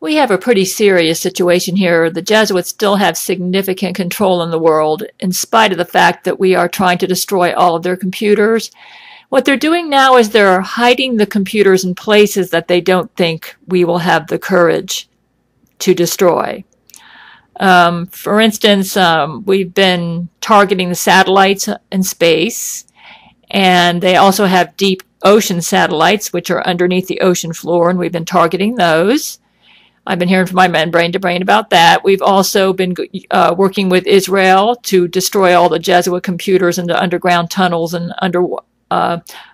We have a pretty serious situation here. The Jesuits still have significant control in the world, in spite of the fact that we are trying to destroy all of their computers. What they're doing now is they're hiding the computers in places that they don't think we will have the courage to destroy. For instance, we've been targeting the satellites in space, and they also have deep ocean satellites, which are underneath the ocean floor, and we've been targeting those. I've been hearing from my men brain to brain about that. We've also been working with Israel to destroy all the Jesuit computers in the underground tunnels and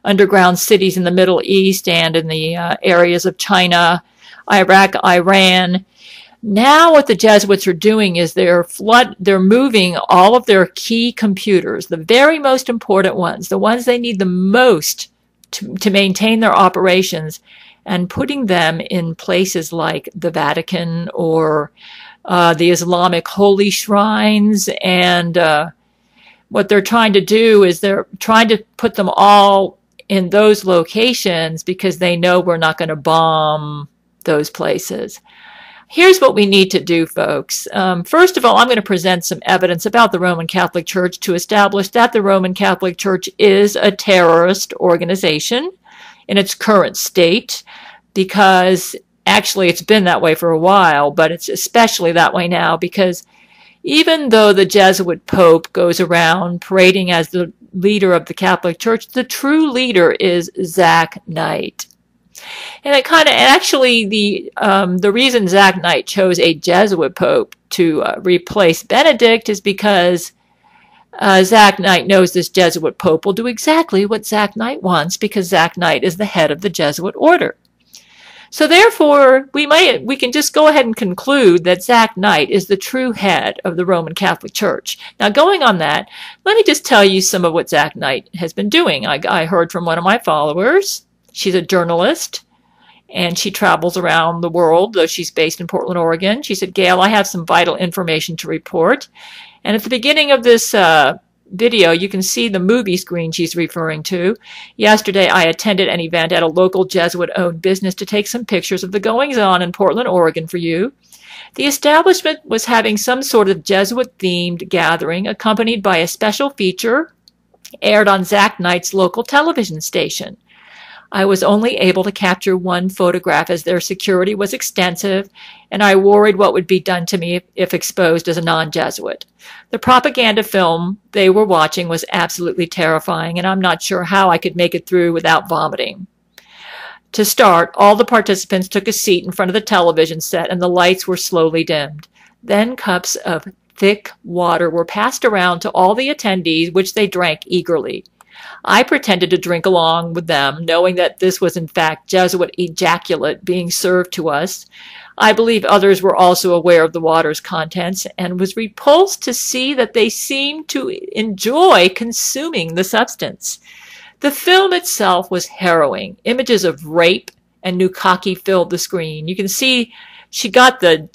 underground cities in the Middle East and in the areas of China, Iraq, Iran. Now what the Jesuits are doing is they're moving all of their key computers, the very most important ones, the ones they need the most to maintain their operations, and putting them in places like the Vatican or the Islamic holy shrines. And what they're trying to do is they're trying to put them all in those locations because they know we're not going to bomb those places. Here's what we need to do, folks. First of all, I'm going to present some evidence about the Roman Catholic Church to establish that the Roman Catholic Church is a terrorist organization in its current state, because actually it's been that way for a while, but it's especially that way now because even though the Jesuit Pope goes around parading as the leader of the Catholic Church, the true leader is Zach Knight. And the reason Zach Knight chose a Jesuit Pope to replace Benedict is because Zach Knight knows this Jesuit Pope will do exactly what Zach Knight wants, because Zach Knight is the head of the Jesuit order. So therefore, we can just go ahead and conclude that Zach Knight is the true head of the Roman Catholic Church. Now, going on that, let me just tell you some of what Zach Knight has been doing. I heard from one of my followers. She's a journalist, and she travels around the world, though she's based in Portland, Oregon. She said, "Gail, I have some vital information to report." And at the beginning of this video, you can see the movie screen she's referring to. "Yesterday, I attended an event at a local Jesuit-owned business to take some pictures of the goings-on in Portland, Oregon for you. The establishment was having some sort of Jesuit-themed gathering, accompanied by a special feature aired on Zach Knight's local television station. I was only able to capture one photograph as their security was extensive, and I worried what would be done to me if exposed as a non-Jesuit. The propaganda film they were watching was absolutely terrifying, and I'm not sure how I could make it through without vomiting. To start, all the participants took a seat in front of the television set, and the lights were slowly dimmed. Then cups of thick water were passed around to all the attendees, which they drank eagerly. I pretended to drink along with them, knowing that this was in fact Jesuit ejaculate being served to us. I believe others were also aware of the water's contents, and was repulsed to see that they seemed to enjoy consuming the substance. The film itself was harrowing. Images of rape and Nukkakes filled the screen. You can see she got the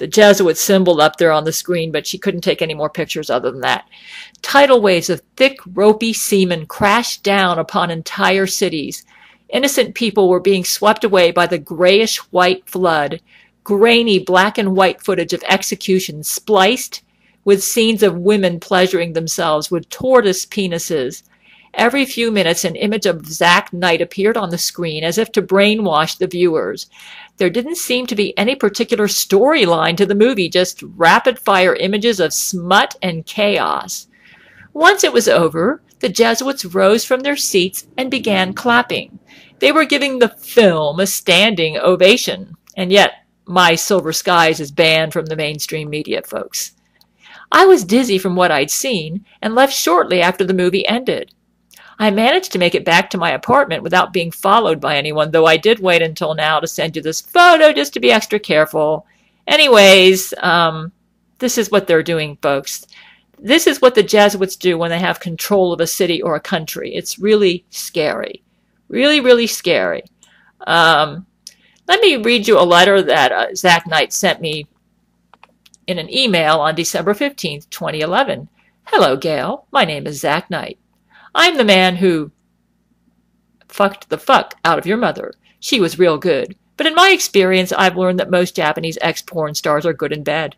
Jesuit symbol up there on the screen, but she couldn't take any more pictures other than that. Tidal waves of thick, ropey semen crashed down upon entire cities. Innocent people were being swept away by the grayish-white flood. Grainy black and white footage of execution spliced with scenes of women pleasuring themselves with tortoise penises. Every few minutes, an image of Zach Knight appeared on the screen as if to brainwash the viewers. There didn't seem to be any particular storyline to the movie, just rapid-fire images of smut and chaos. Once it was over, the Jesuits rose from their seats and began clapping. They were giving the film a standing ovation. And yet, My Silver Skies is banned from the mainstream media, folks. I was dizzy from what I'd seen and left shortly after the movie ended. I managed to make it back to my apartment without being followed by anyone, though I did wait until now to send you this photo just to be extra careful. Anyways, this is what they're doing, folks. This is what the Jesuits do when they have control of a city or a country. It's really scary. Really, really scary. Let me read you a letter that Zach Knight sent me in an email on December 15th, 2011. Hello, Gail. My name is Zach Knight. I'm the man who fucked the fuck out of your mother. She was real good. But in my experience, I've learned that most Japanese ex-porn stars are good in bed.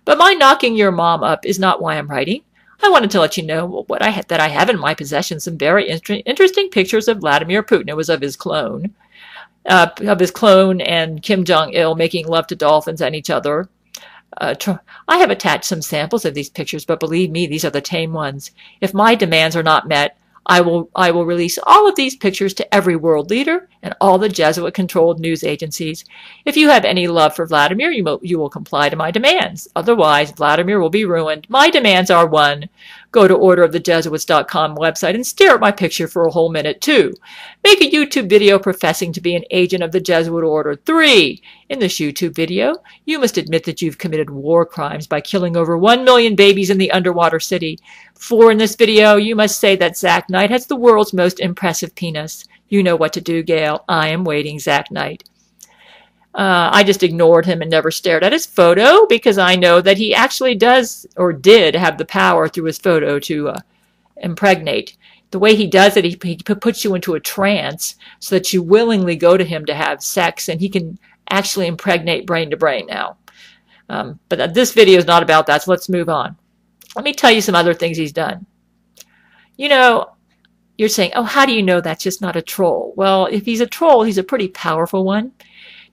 But my knocking your mom up is not why I'm writing. I wanted to let you know that I have in my possession some very interesting pictures of Vladimir Putin. It was of his clone. And Kim Jong-il making love to dolphins and each other. I have attached some samples of these pictures, but believe me, these are the tame ones. If my demands are not met, I will release all of these pictures to every world leader and all the Jesuit-controlled news agencies. If you have any love for Vladimir, you will comply to my demands. Otherwise, Vladimir will be ruined. My demands are: 1, go to orderofthejesuits.com website and stare at my picture for a whole minute. 2, make a YouTube video professing to be an agent of the Jesuit order. 3, in this YouTube video, you must admit that you've committed war crimes by killing over 1 million babies in the underwater city. 4, in this video, you must say that Zach Knight has the world's most impressive penis. You know what to do, Gail. I am waiting, Zach Knight. I just ignored him and never stared at his photo because I know that he actually does or did have the power through his photo to impregnate. The way he does it, he puts you into a trance so that you willingly go to him to have sex, and he can actually impregnate brain to brain now. But this video is not about that, so let's move on. Let me tell you some other things he's done. You know, you're saying, oh, how do you know that's just not a troll? Well, if he's a troll, he's a pretty powerful one.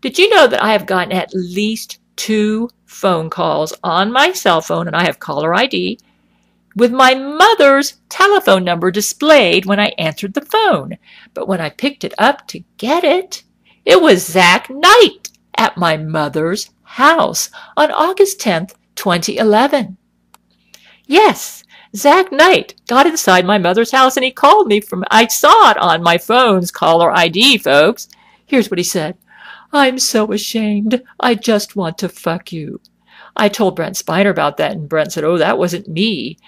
Did you know that I have gotten at least 2 phone calls on my cell phone, and I have caller ID, with my mother's telephone number displayed when I answered the phone? But when I picked it up to get it, it was Zach Knight at my mother's house on August 10th, 2011. Yes, Zach Knight got inside my mother's house and he called me I saw it on my phone's caller ID, folks. Here's what he said. I'm so ashamed. I just want to fuck you. I told Brent Spiner about that, and Brent said, oh, that wasn't me.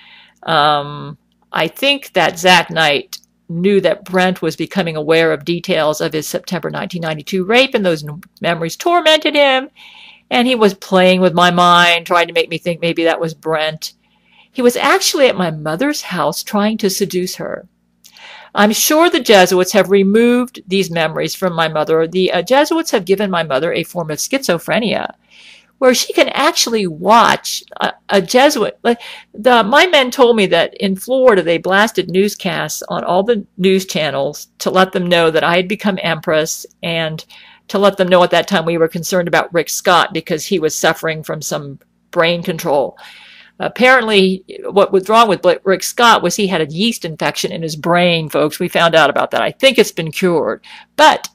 I think that Zach Knight knew that Brent was becoming aware of details of his September 1992 rape, and those memories tormented him, and he was playing with my mind, trying to make me think maybe that was Brent. He was actually at my mother's house trying to seduce her. I'm sure the Jesuits have removed these memories from my mother. The Jesuits have given my mother a form of schizophrenia where she can actually watch a Jesuit. My men told me that in Florida they blasted newscasts on all the news channels to let them know that I had become empress, and to let them know at that time we were concerned about Rick Scott because he was suffering from some brain control. Apparently, what was wrong with Rick Scott was he had a yeast infection in his brain, folks. We found out about that. I think it's been cured. But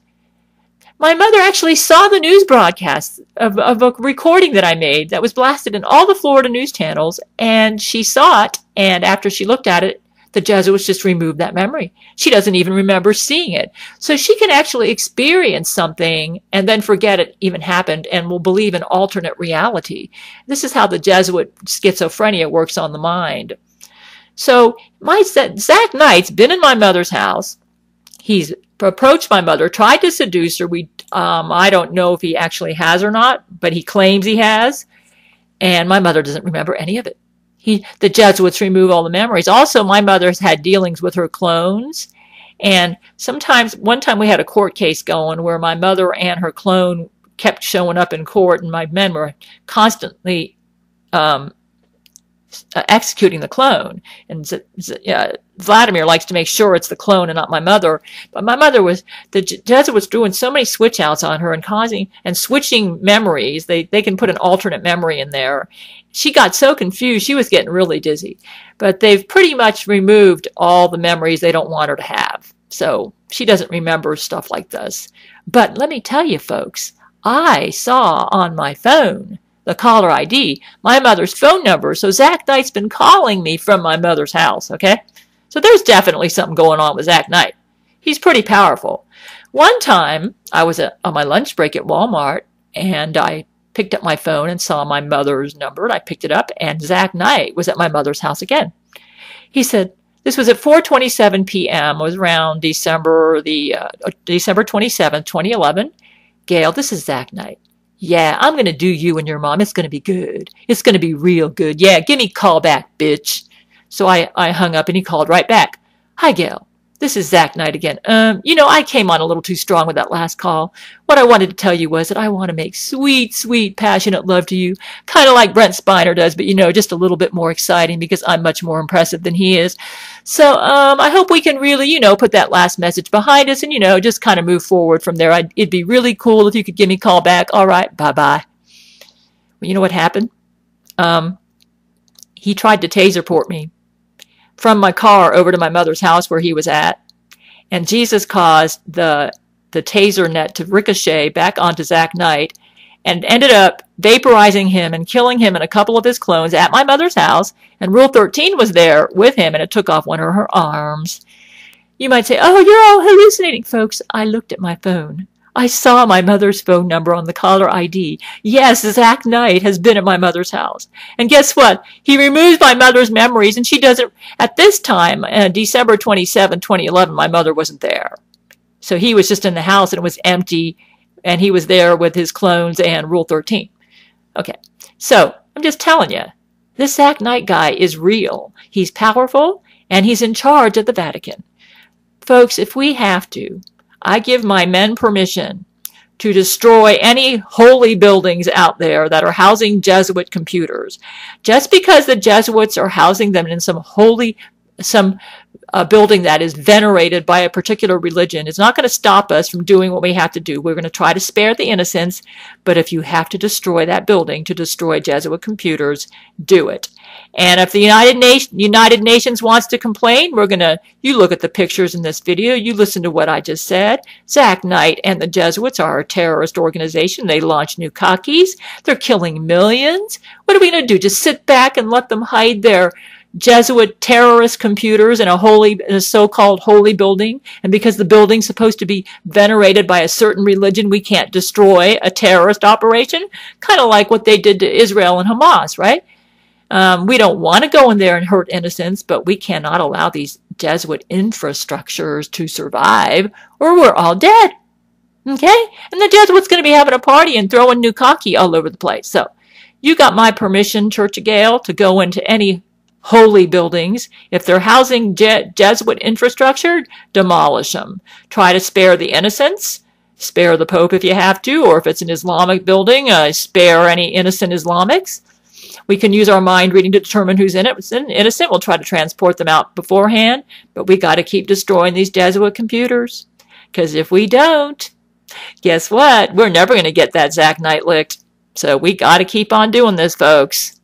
my mother actually saw the news broadcast of a recording that I made that was blasted in all the Florida news channels, and she saw it, and after she looked at it, the Jesuits just removed that memory. She doesn't even remember seeing it. So she can actually experience something and then forget it even happened and will believe in alternate reality. This is how the Jesuit schizophrenia works on the mind. So Zach Knight's been in my mother's house. He's approached my mother, tried to seduce her. I don't know if he actually has or not, but he claims he has. And my mother doesn't remember any of it. The Jesuits remove all the memories. Also, my mother's had dealings with her clones. And one time we had a court case going where my mother and her clone kept showing up in court, and my men were constantly executing the clone. And Vladimir likes to make sure it's the clone and not my mother. But my mother the Jesuits doing so many switch outs on her and switching memories. They can put an alternate memory in there. She got so confused, she was getting really dizzy. But they've pretty much removed all the memories they don't want her to have. So she doesn't remember stuff like this. But let me tell you, folks, I saw on my phone the caller ID, my mother's phone number. So Zach Knight's been calling me from my mother's house, okay? So there's definitely something going on with Zach Knight. He's pretty powerful. One time, I was on my lunch break at Walmart, and I picked up my phone and saw my mother's number, and I picked it up, and Zach Knight was at my mother's house again. He said, this was at 4:27 p.m. It was around December 27th, 2011. Gail, this is Zach Knight. Yeah, I'm going to do you and your mom. It's going to be good. It's going to be real good. Yeah, give me a call back, bitch. So I hung up, and he called right back. Hi, Gail. This is Zach Knight again. I came on a little too strong with that last call. What I wanted to tell you was that I want to make sweet, sweet, passionate love to you, kind of like Brent Spiner does, but just a little bit more exciting because I'm much more impressive than he is. So I hope we can really, put that last message behind us and, just kind of move forward from there. It'd be really cool if you could give me a call back. All right, bye-bye. Well, you know what happened? He tried to taser port me from my car over to my mother's house where he was at. And Jesus caused the taser net to ricochet back onto Zach Knight and ended up vaporizing him and killing him and a couple of his clones at my mother's house. And Rule 13 was there with him, and it took off one of her arms. You might say, oh, you're all hallucinating, folks. I looked at my phone. I saw my mother's phone number on the caller ID. Yes, Zach Knight has been at my mother's house. And guess what? He removes my mother's memories, and she doesn't. At this time, December 27, 2011, my mother wasn't there. So he was just in the house, and it was empty, and he was there with his clones and Rule 13. Okay, so I'm just telling you, this Zach Knight guy is real. He's powerful, and he's in charge of the Vatican. Folks, if we have to, I give my men permission to destroy any holy buildings out there that are housing Jesuit computers. Just because the Jesuits are housing them in some building that is venerated by a particular religion is not going to stop us from doing what we have to do. We're going to try to spare the innocents, but if you have to destroy that building to destroy Jesuit computers, do it. And if the United Nations wants to complain, you look at the pictures in this video, you listen to what I just said. Zach Knight and the Jesuits are a terrorist organization. They launched Nukkakes. They're killing millions. What are we going to do? Just sit back and let them hide their Jesuit terrorist computers in a so-called holy building, and because the building's supposed to be venerated by a certain religion, we can't destroy a terrorist operation? Kind of like what they did to Israel and Hamas, right? We don't want to go in there and hurt innocents, but we cannot allow these Jesuit infrastructures to survive, or we're all dead. Okay? And the Jesuits going to be having a party and throwing Nukkake all over the place. So, you got my permission, Church of Gail, to go into any holy buildings. If they're housing Jesuit infrastructure, demolish them. Try to spare the innocents. Spare the Pope if you have to, or if it's an Islamic building, spare any innocent Islamics. We can use our mind reading to determine who's innocent. We'll try to transport them out beforehand, but we got to keep destroying these Jesuit computers. Because if we don't, guess what? We're never going to get that Zach Knight licked. So we got to keep on doing this, folks.